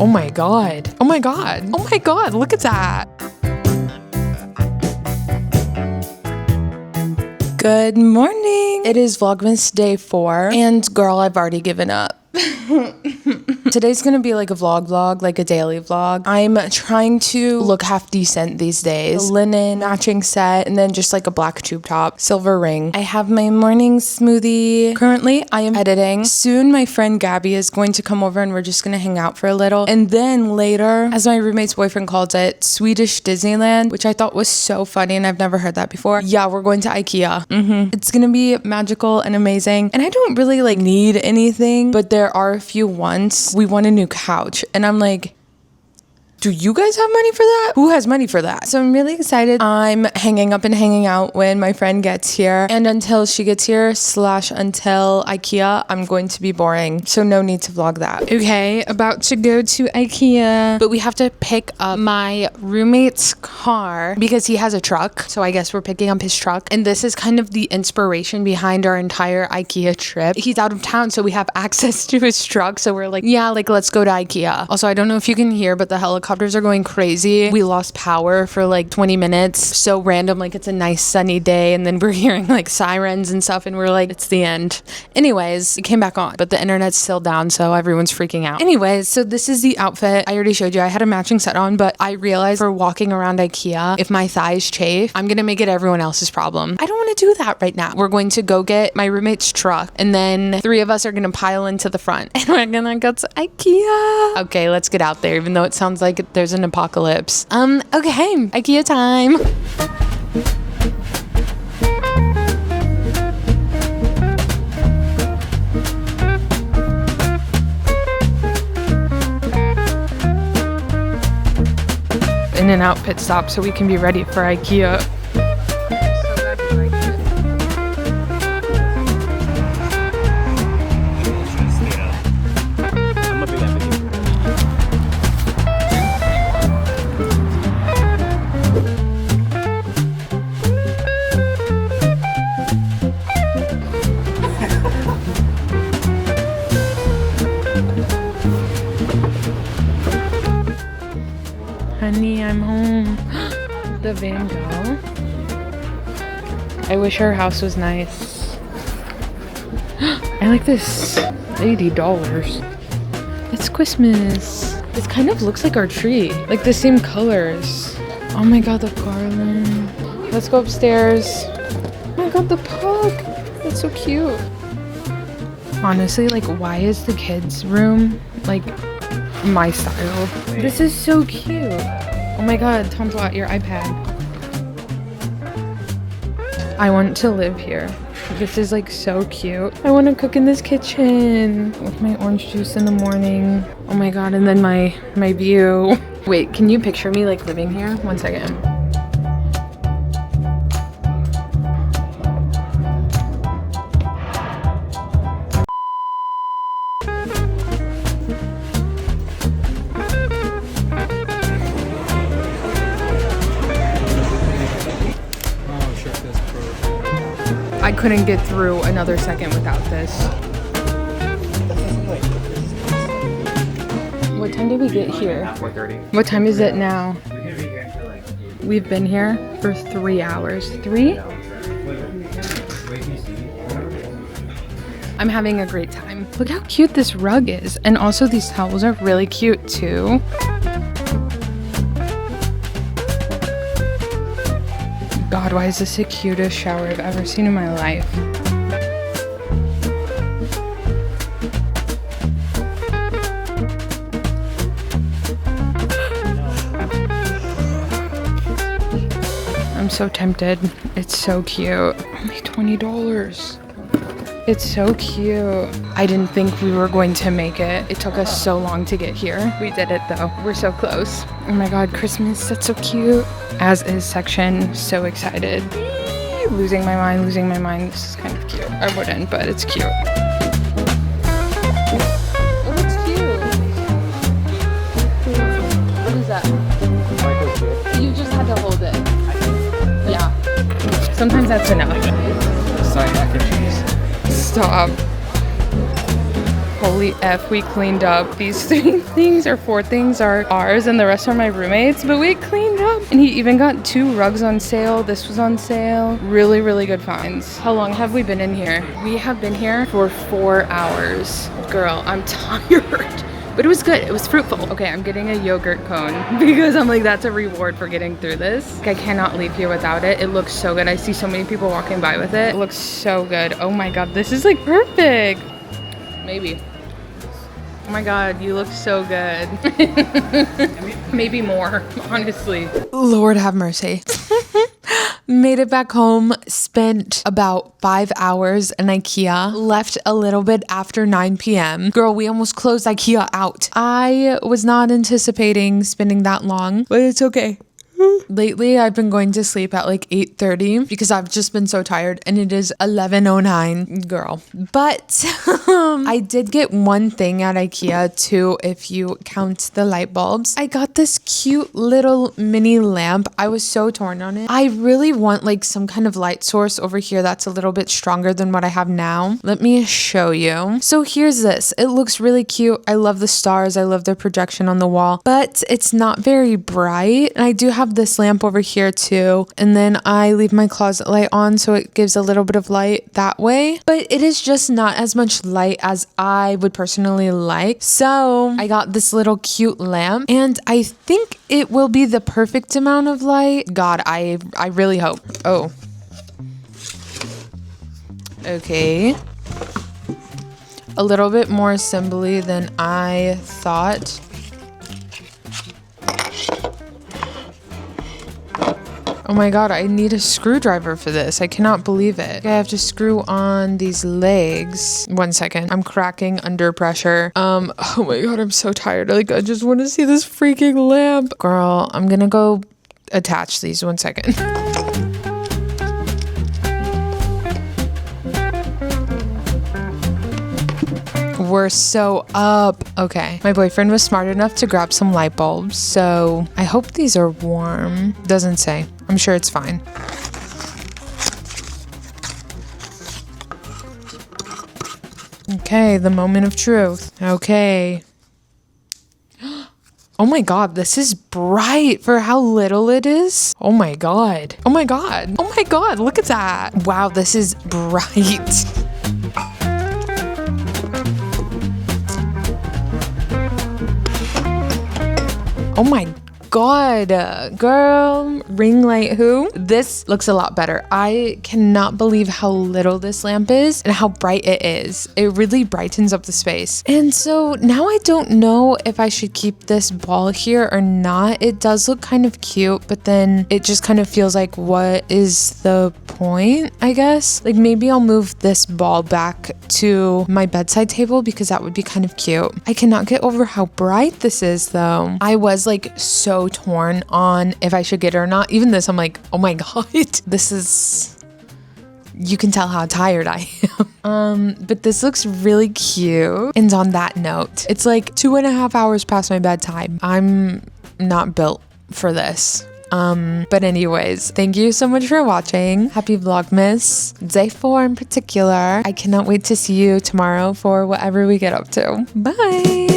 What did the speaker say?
Oh my god. Oh my god. Oh my god. Look at that. Good morning. It is Vlogmas day 4. And girl, I've already given up. Today's gonna be like a vlog, like a daily vlog. I'm trying to look half decent these days. A linen matching set and then just like a black tube top, silver ring. I have my morning smoothie. Currently, I am editing. Soon my friend Gabby is going to come over and we're just gonna hang out for a little. And then later, as my roommate's boyfriend called it, Swedish Disneyland, which I thought was so funny and I've never heard that before. Yeah, we're going to IKEA. It's gonna be magical and amazing. And I don't really like need anything, but there are a few wants. We want a new couch. And I'm like, do you guys have money for that? Who has money for that? So I'm really excited. I'm hanging up and hanging out when my friend gets here. And until she gets here / until IKEA, I'm going to be boring. So no need to vlog that. Okay, about to go to IKEA. But we have to pick up my roommate's car because he has a truck. So I guess we're picking up his truck. And this is kind of the inspiration behind our entire IKEA trip. He's out of town, so we have access to his truck. So we're like, yeah, like let's go to IKEA. Also, I don't know if you can hear, but the helicopters are going crazy. We lost power for like 20 minutes. So random, like it's a nice sunny day and then we're hearing like sirens and stuff and we're like, it's the end. Anyways, it came back on, but the internet's still down, so everyone's freaking out. Anyways, so this is the outfit. I already showed you. I had a matching set on, but I realized for walking around IKEA, if my thighs chafe, I'm gonna make it everyone else's problem. I don't want to do that right now. We're going to go get my roommate's truck and then 3 of us are gonna pile into the front and we're gonna go to IKEA. Okay, let's get out there, even though it sounds like there's an apocalypse. Okay, IKEA time. In and out pit stop so we can be ready for IKEA. Honey, I'm home. The Van Gogh. I wish her house was nice. I like this. $80. It's Christmas. It kind of looks like our tree. Like the same colors. Oh my god, the garland. Let's go upstairs. Oh my god, the pug. That's so cute. Honestly, like, why is the kids' room like my style? This is so cute. Oh my god, Tontois, your iPad. I want to live here. This is like so cute. I want to cook in this kitchen with my orange juice in the morning. Oh my god, and then my view. Wait, can you picture me like living here? 1 second. I couldn't get through another second without this. What time did we get here? 4:30. What time is it now? We've been here for 3 hours. 3? I'm having a great time. Look how cute this rug is. And also these towels are really cute too. God, why is this the cutest shower I've ever seen in my life? I'm so tempted. It's so cute. Only $20. It's so cute. I didn't think we were going to make it. It took us so long to get here. We did it though. We're so close. Oh my god, Christmas, that's so cute. As is section, so excited. Losing my mind, losing my mind. This is kind of cute. I wouldn't, but it's cute. Oh, it's cute. What is that? You just had to hold it. Yeah. Sometimes that's enough. Sorry, mac and cheese. Stop. Holy F, we cleaned up. These 3 things or 4 things are ours and the rest are my roommates, but we cleaned up. And he even got 2 rugs on sale. This was on sale. Really, really good finds. How long have we been in here? We have been here for 4 hours. Girl, I'm tired. But it was good. It was fruitful. Okay, I'm getting a yogurt cone because I'm like, that's a reward for getting through this. Like, I cannot leave here without it. It looks so good. I see so many people walking by with it. It looks so good. Oh my God, this is like perfect. Maybe. Oh my God, you look so good. Maybe more, honestly. Lord have mercy. Made it back home, spent about 5 hours in IKEA, left a little bit after 9 p.m. Girl, we almost closed IKEA out. I was not anticipating spending that long, but it's okay. Lately, I've been going to sleep at like 8:30 because I've just been so tired and it is 11:09, girl. But I did get one thing at IKEA too, if you count the light bulbs. I got this cute little mini lamp. I was so torn on it. I really want like some kind of light source over here that's a little bit stronger than what I have now. Let me show you. So here's this. It looks really cute. I love the stars. I love the projection on the wall, but it's not very bright. And I do have this lamp over here too, and then I leave my closet light on so it gives a little bit of light that way, but it is just not as much light as I would personally like. So I got this little cute lamp and I think it will be the perfect amount of light. God, I really hope. Oh, okay, a little bit more assembly than I thought. Oh my God, I need a screwdriver for this. I cannot believe it. I have to screw on these legs. 1 second. I'm cracking under pressure. Oh my God, I'm so tired. Like, I just want to see this freaking lamp. Girl, I'm gonna go attach these. 1 second. We're so up. Okay. My boyfriend was smart enough to grab some light bulbs, so I hope these are warm. Doesn't say. I'm sure it's fine. Okay, the moment of truth. Okay. Oh my God, this is bright for how little it is. Oh my God. Oh my God. Oh my God, look at that. Wow, this is bright. Oh my God, girl, ring light who? This looks a lot better. I cannot believe how little this lamp is and how bright it is. It really brightens up the space. And so now I don't know if I should keep this ball here or not. It does look kind of cute, but then it just kind of feels like, what is the point, I guess? Like, maybe I'll move this ball back to my bedside table because that would be kind of cute. I cannot get over how bright this is though. I was like so torn on if I should get it or not. Even this, I'm like, oh my God, this is, you can tell how tired I am. But this looks really cute. And on that note, it's like 2.5 hours past my bedtime. I'm not built for this. But anyways, thank you so much for watching. Happy Vlogmas Day 4 in particular. I cannot wait to see you tomorrow for whatever we get up to. Bye.